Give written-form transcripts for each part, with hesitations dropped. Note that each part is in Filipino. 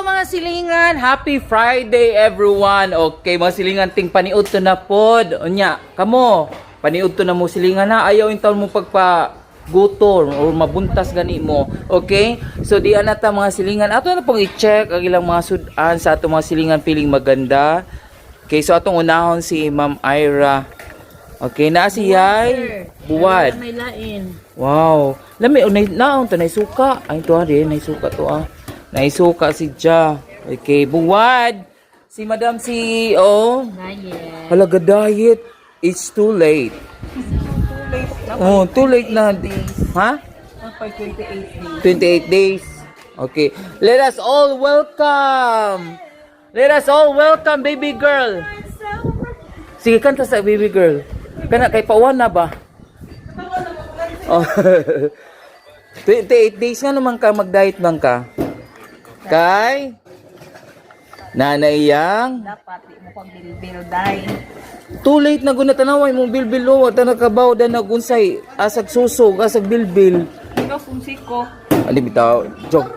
mga silingan, happy Friday everyone. Okay mga silingan, ting paniud to na pod. Unya, kamo, paniud to na mo silingan na ayaw yung taon mo pagpa-gutor or mabuntas gani mo. Okay? So di anata mga silingan, ato na pong i-check ang ilang mga sudan sa ato mga silingan piling maganda. Okay, so atong unahon si Ma'am Ira. Okay, na si Yay Buwad. May lain. Wow. Lami naon to naisuka. Ay to ari, naisuka to ah. Naisuka si Ja. Okay, Buwad. Si Madam CEO. Diet. Halaga diet. It's too late. Oh, too late na. Ha? 28 days. Okay. Let us all welcome. Let us all welcome baby girl. Sige, kanta sa baby girl. Kana kay pawan na ba? Oh. 28 days nga naman ka mag-diet man ka. Kay nanay yang Dapat di mo pag bilbil day. too late na guna tanaway mo bilbil ta nakabaw da nagunsay asag susog asag bilbil. Ikaw kung siko. Ali bitaw. Joke.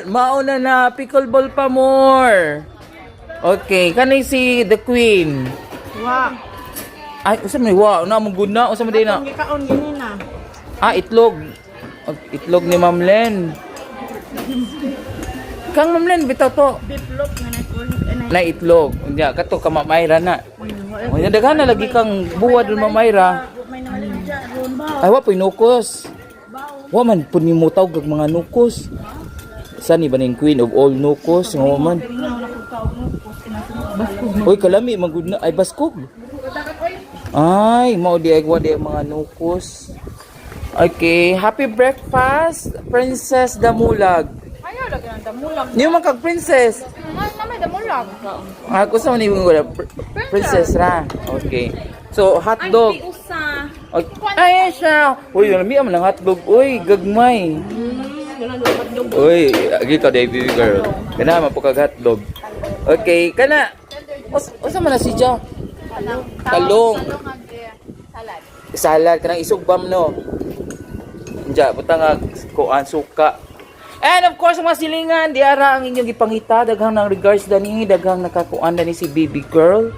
Mauna na pickleball pa more. Okay, kanay si the queen. Wa. Ay, usa may wa na mo good na, usa mo din na. Ang gikaon gini na. Ah, itlog. Itlog ni Ma'am Len. Kang Ma'am Len bitaw to. Biplop nga na ko. Na itlog. Unya kato ka Mamayra na. Unya daghan na lagi kang buwad ng Mamayra. May naman dyan. Ron ba? Ay wa poy nukos. Wa man pud nimo tawag kag mga nukos. Sani ba ning queen of all nukos nga man. Oy kalami magud na ay baskog. Ay mao di ay wa di mga nukos. Okay, happy breakfast, Princess Damulag. Ayaw lagi ng damulag. Niyo man kag princess. Na may damulag. Ako sa ni wala princess ra. Okay. So hotdog. Ay, di usa. Ay siya. Uy, lami am lang hotdog. Uy, gagmay. Uy, agi ka baby girl. Kana man po kag hotdog. Okay, kana. Usa man na si Ja? Talong. Salad. Salad kanang isugbam no. Ja, butang kuan suka. And of course mga silingan, diara ang inyong ipangita daghang nang regards dani, daghang nakakuan dani si baby girl.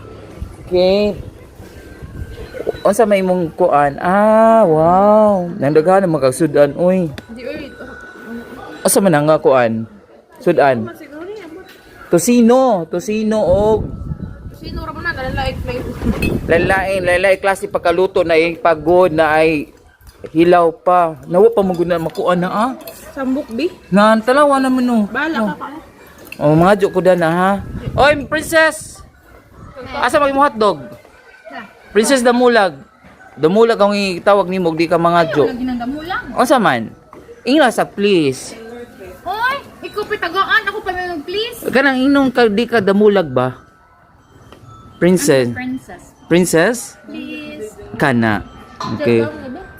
Okay. Unsa may imong kuan? Ah, wow. Nang daghan ang magasudan oy. Di oy. Asa man nga kuan? Sudan. Siguro ni amo. Tosino og Sino ra mo na lalaki flavor. lalai klase pagkaluto na yung pagod na ay hilaw pa. Nawa pa maguna makuan na ah. Sambok bi. Nan talawa naman no. Bala ka pa. Oh, mga joko da na ha. Oy, princess. Asa may mo hotdog? Princess Damulag. Damulag ang itawag nimo di ka mga jo. Lagi nang damulang. Unsa man? Ingla sa please. Hoy, ikaw pitagaan ako pa nang please. Kanang inong ka di ka damulag ba? Princess. Princess. Princess? Please. Kana. Okay.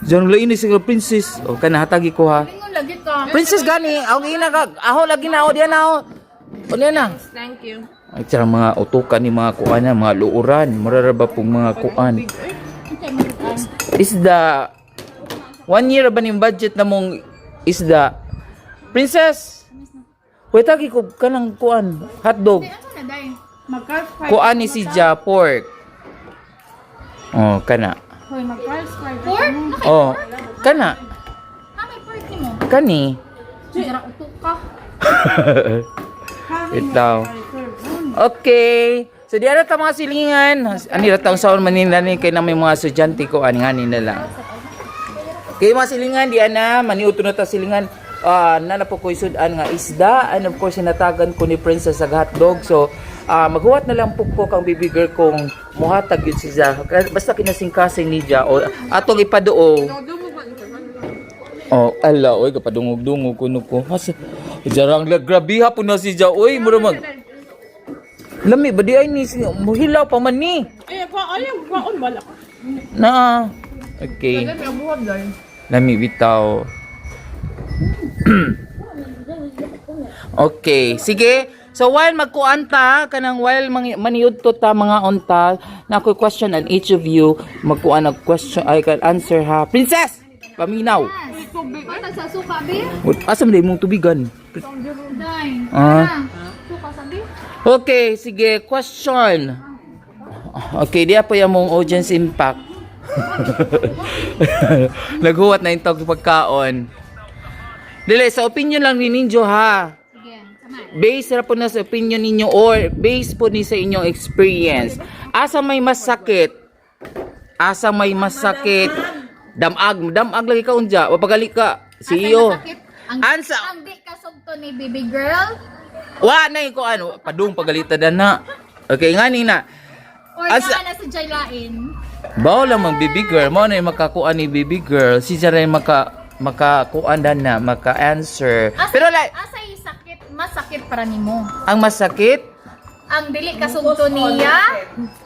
Diyan lang ini siguro princess. O kana hatagi ko ha. Lingon lagi ka. Princess gani, ako ina ka. Aho lagi na ako diyan ako. Ano na? Thank you. Ay tsara mga utukan ni mga kuan na, mga luuran, mararaba pong mga kuan. Isda. 1 year ba ning budget na mong isda? Princess. Wait tagi ko kanang kuan, hotdog. Ano na day? Mag-carb fry. Kuan ni si Ja pork. Oh, kana. Hoy, mag-carb fry. Pork? Oh, kana. May pork ni mo. Kani. Sigara utok ka. Ito. Okay. So di ara ta mga silingan. Ani ra taong saon manila ni kay na may mga estudyante ko ani ngani na lang. Kay mga silingan di ana maniuto na ta silingan. Nana po ko sudan nga isda and of course sinatagan ko ni Princess sa hotdog. So maghuwat na lang po ko kang baby girl kung muhatag yun siya. Basta kinasingkasing ni Ja o atong ipaduo. Oh, ala, oy, kapadungog-dungog kuno ko. Mas jarang la grabe hapon na si Ja. Oy, mura mag. Lami ba di ay ni muhilaw pa man ni. Eh, ayaw, kaon bala ka. Na. Okay. May abuhad day. Lami bitaw. Okay, sige. So while magkuanta kanang while maniud to ta mga unta, na ko question on each of you, magkuan og question I can answer ha. Princess. paminaw. Patag sa suka, be. Asam din mong tubigan. Day. Ah. Suka sa be. Okay, sige, question. Okay, diya po yung mong audience impact. Naghuwat na yung tawag pagkaon. Dili, sa opinion lang ni ninyo ha. Sige, sama. Based na po na sa opinion ninyo or based po ni sa inyong experience. Asa may masakit? Asa may masakit? Damag lagi ka unja. Wapagali ka. CEO. Ansa. Ang di kasugto ni baby girl. Wa na ko ano, padung pagalita na. Okay, nga ni na. Or na sa Jaylain. Bao lang mang baby girl, mo na yung makakuan ni baby girl, si Jaray makakuan na, maka-answer. Pero like, Asay sakit, masakit para nimo. ang masakit, Ang dili kasugto niya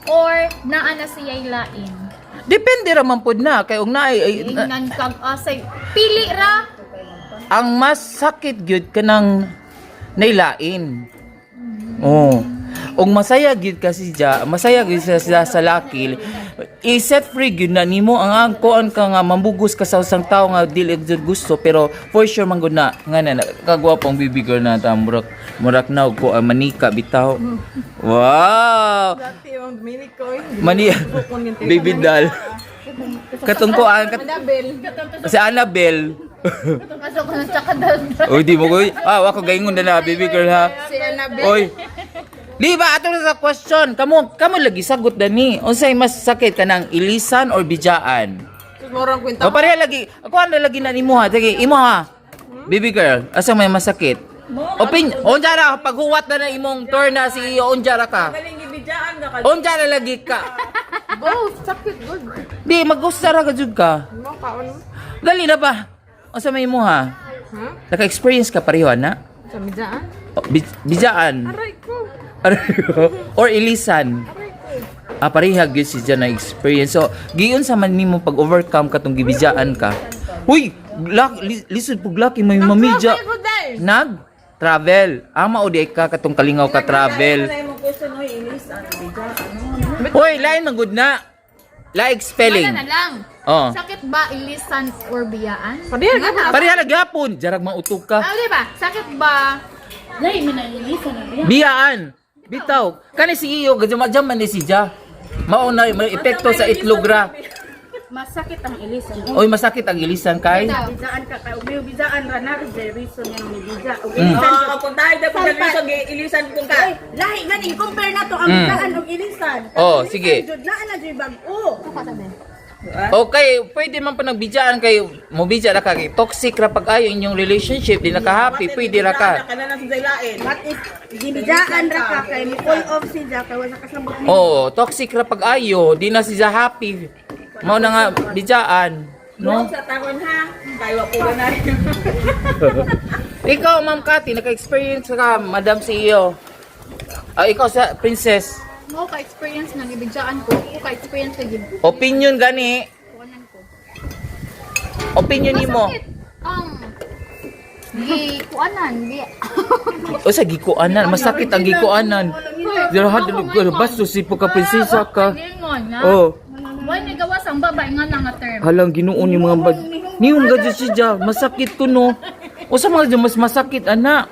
or naa na siya lain. depende raman pod na, kay ug naay Ingnan kag asay pili ra. ang masakit gyud kanang nailain. Oh. Ug masaya gyud kasi masaya gyud sa lakil. I-set free gyud na nimo ang kuan ka nga mambugos ka sa usang tawo nga dili gyud gusto pero for sure man gud na nga na kagwapong baby girl na ta murak na ko manika bitaw. Wow. Mani baby doll. Katungkuan si Annabelle. Pasok ko na sa kadal. Oy di mo ko. Wa ko gaingon na baby girl ha. Si Annabelle. Oy. Di ba ato sa question, kamo lagi sagot dani. Unsay mas sakit kanang ilisan or bijaan? Morang kwenta. O pareha lagi. Ako ano lagi na nimo ha. Sige, imo ha. Baby girl, asa may masakit? Onjara paghuwat na imong turn na si onjara ka. Galing gibidaan ka. Onjara lagi ka. Oh, sakit good. Di magustara ka jud ka. Mo kaon. Dali na ba? Asa may imo ha? Ha? Naka-experience ka pareho na? Sa midaan? Bijaan. Aray ko. Or ilisan. Parehag yun si Jan na experience. So, giyon sa man nimo pag-overcome katong gibijaan ka. Huy! Lisod pug laki may mamidya. Travel. Ama o di ka katong kalingaw ka travel. Hoy, lain man gud na. Like spelling. Wala na lang. Oh. Sakit ba ilisan or biyaan? Pareha ka. Pareha na gyapon. Jarag mautok ka. Ah, di ba? Sakit ba? Dai man ilisan na biyaan. Biyaan. Bitaw. Kani si iyo gadjam man ni si Ja. Mao na may epekto sa itlog ra. Masakit ang ilisan. Oy, masakit ang ilisan kay. Bizaan ka kay ug bizaan ra na the reason nga ni biza. Ug Mm. ilisan. Kung tayo dapat nalisog ilisan kung ka. Lahi gani compare nato ang bizaan ug ilisan. Oh, sige. Jud naa na jud bag-o. Okay, pwede man pa nagbijaan kay mo bija ra ka kay toxic ra pag-ayo inyong relationship, di na ka happy, pwede ra ka. Kana na sa zaylain. But if gibijaan ra ka kay ni full off si Ja kay wala kasabot ni. Oo, toxic ra pag-ayo, di na siya happy. Mao na nga bijaan, no? Sa tagon ha. Kayo po na. Ikaw, Ma'am Cathy, naka-experience ka, Madam CEO. Ikaw sa Princess, Mo ka-experience ng ibidyaan ko. Ko ka-experience na gid. opinion gani, Kuanan ko. opinion nimo. Masakit. Gi kuanan, gi. O sa gikuanan, masakit ang gikuanan. Dira basto si ka prinsesa ka. Ningon na. Oh, Why ni gawas ang babae nga nga term. halang ginuon yung mga bad. Niyong gadyo siya, masakit ko no. O sa mga mas masakit, ana.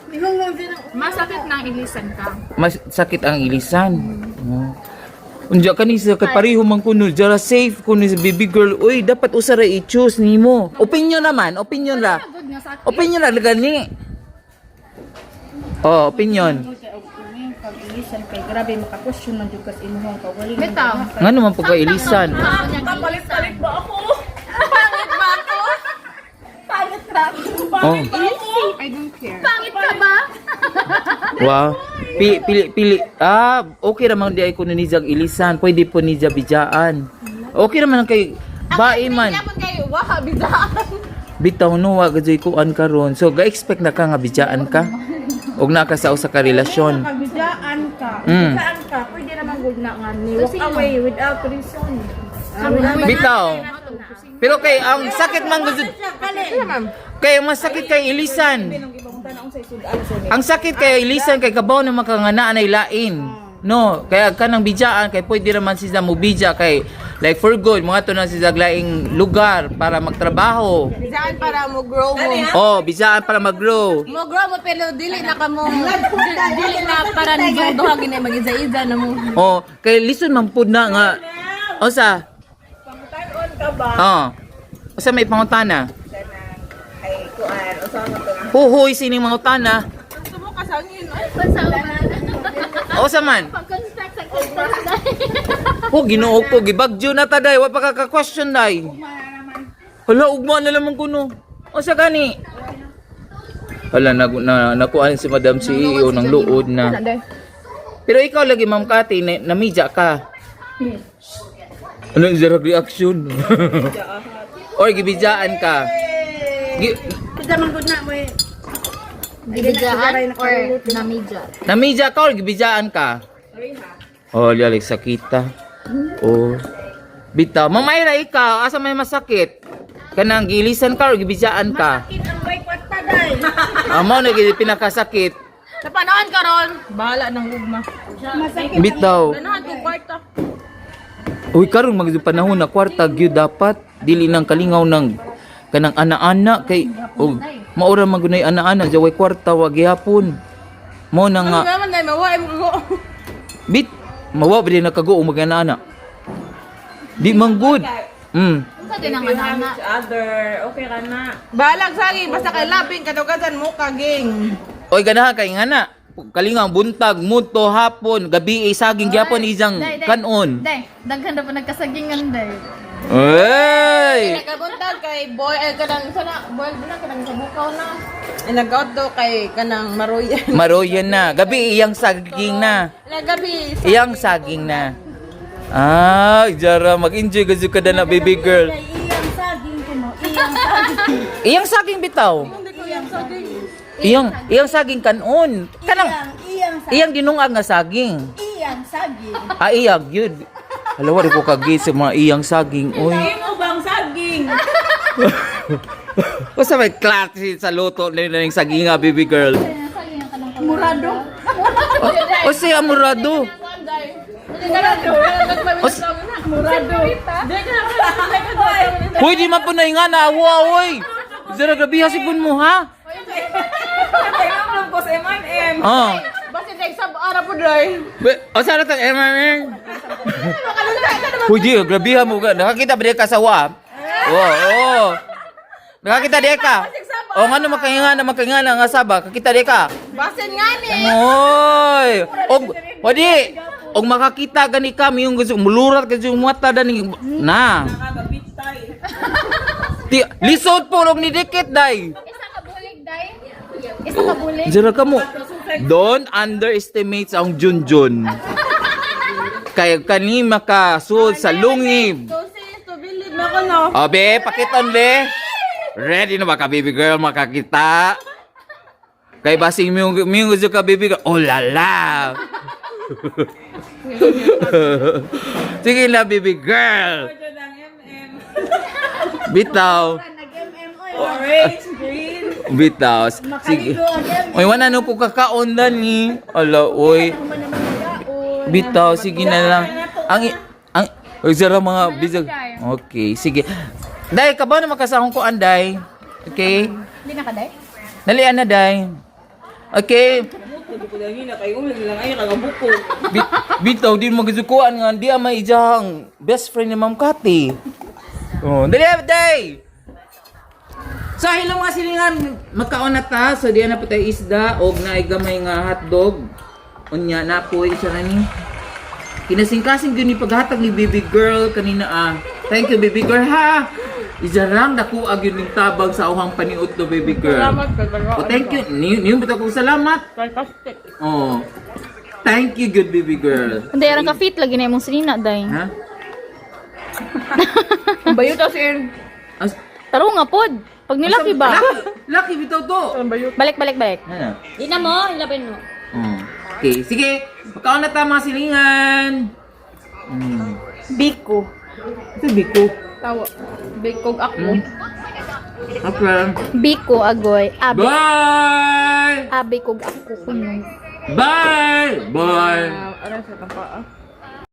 Masakit nang ilisan ka. Mas sakit ang ilisan. Oh. Unja kanisa kay pareho man kuno, jara safe kuno sa baby girl. Uy, dapat usara i-choose nimo. Opinion naman, opinion ra. Good nga sakit. Opinion ra gani. Oh, opinion. Pag ilisan kay grabe maka-question man jud kas imong kawali. Bitaw. Ngano man pagka ilisan? Papalit-palit ba ako? Pangit ba ako? Pangit ba ako? Oh. I don't care. Pangit ka ba? Wow. Pili. Okay raman di ay kuno ni jag ilisan. Pwede po ni bijaan. Okay raman kay bae man. Ang kayo, waha, bidaan. Bitaw no wa gadyoy kuan karon. So ga-expect na ka nga bijaan ka. Og na ka sa usa ka relasyon. Pag bijaan ka, Mm. bijaan ka, pwede naman gud na nga ni walk away without reason. Bitaw. Pero kay ang sakit man gud. Kay ang masakit kay ilisan. Ang sakit kay ilisan kay kabaw na makangana na ilain. No, kaya kanang bidyaan kay pwede naman sila mo bidya kay like for good mga to na sila laing lugar para magtrabaho. Saan para mo grow mo? Oh, bidyaan para mag-grow. Mo grow mo pero dili na kamo. Dili na para ninyo duha gina mag-iza-iza na mo. Oh, kay listen man pud na nga. Osa? Pangutanon ka ba? Oh. Osa may pangutana? Ay, kuan. Usama to nga. Huhoy sining mga utana. Gusto mo kasangin? Ay, Osa man? Pag-construct sa construct. Oh, Ginoo ko gibagyo na ta day, wa pa ka question day. Hala, ugma na lamang kuno. Osa gani? Hala, nakuan si Madam CEO ng luod na. Pero ikaw lagi, Ma'am Cathy, namidya ka. Ano yung zero reaction? Or gibidyaan ka? Kita man gud na mo. Bibidyaan or namidya? Namidya ka or gibidyaan ka? Oh, lialik sakita. Oh. Bitaw, Mamayra ikaw, asa may masakit? Kanang gilisan ka or gibidyaan ka? Sakit ang bay kwarta day. Amo na pinakasakit. Sa panahon karon, bahala ng ugma. Masakit. Bitaw. Ganahan kong kwarta. Uy, karon panahon na kwarta gyud dapat dili nang kalingaw ng kanang ana-ana kay maura magunay ana-ana jaway kwarta wa gihapon. Mo na nga Naman na, mawaim ko. bit mawa ba din nakago mag ana-ana. Di man good. unsa din ang ana? Other, okay ka na. Balag saging, basta kay labing, kadugasan mo kaging. Oy ganahan kay ngana. Kalingaw buntag, muto, hapon, gabi saging gyapon isang kanon. Day, daghan na pa nagkasagingan day. Oy! Nagkabuntag kay boy, kanang sana, boy, na, kanang sa bukaw na. Ay, nag-out daw kay kanang maroyan. Maroyan na. Gabi iyang saging na. Nagabi, Iyang saging na. Ay, jara mag-enjoy kasi kada na baby girl. Iyang saging ko mo. Iyang saging. Iyang saging bitaw. Iyang saging kanon. Kanang Iyang saging. iyang dinungag nga saging. Iyang saging. Ah, iyag yun. Halawa rin ko kagi sa mga iyang saging. Uy. mo bang saging? Basta may klase sa luto na yun yung saging nga, baby girl. Murado. O siya, amurado. Pwede man po na yung nga na, uy. Zara gabi hasipon mo, ha? Kailangan ko sa M&M. Oh. Basta kay sab ara po doy. O sana tang Pwede, grabihan mo. Nakakita ba di ka sa wa? Oo. Nakakita di ka? O nga naman makingana nga saba. Kakita di ka? Basin nga ni. Oy! Wadi! Og makakita gani kami yung gusto mulurat kasi yung mata dani na. Nakagabitay. Lisod po og ni dikit day. Isa ka bulig day. Isa ka bulig. Jara ka mo. Don't underestimate ang Junjun. Kaya kani makasud sa lungib. So sis, to believe na ko no. O be, pakiton be. Ready na ba ka baby girl makakita? Kay basing miyong gusto ka baby girl. Oh lala. Sige na baby girl. Ito ng MM. Bitaw. Orange, green. Bitaw. Sige. Oy, wala no po kakaon ni. Ala, oy. Bitaw, sige na lang. Oy, zara mga bisag. Okay, sige. Day, ka ba na makasahong ko anday? Okay. Hindi na ka day? Nalian na, day. Okay. Hindi ko lang yun, nakayong lang ay kagabuko. Bitaw, di mo gisukuan nga. Di ang maijahang best friend ni Ma'am Cathy. Oh, dali, day! So, hello mga silingan. Magkaon na ta. So, diyan na po tayo isda. Og na gamay nga hotdog. Unya, napoy siya na ni. Kinasing-kasing yun ni paghatag ni baby girl kanina. Thank you, baby girl, ha? Ijarang nakuag yun yung tabang sa uhang paniut to, baby girl. Salamat ka, Oh, thank you. Niyo ba kong salamat? Fantastic. Oh. Thank you, good baby girl. Hindi, arang ka fit lagi na imong sinina day. Ha? Ang bayo tas in. As Taro nga pod. Pag nilaki ba? Lucky bitaw to. Ang bayo. Balik. Ano? Di na mo, ilapin mo. Okay, sige. Pagkaon na tayo mga silingan. Biko. Ito, Biko. Tawa. Bikog ako. Okay. Biko agoy. Bye! Abi kog ako kuno. Bye! Bye! Aray sa tapa.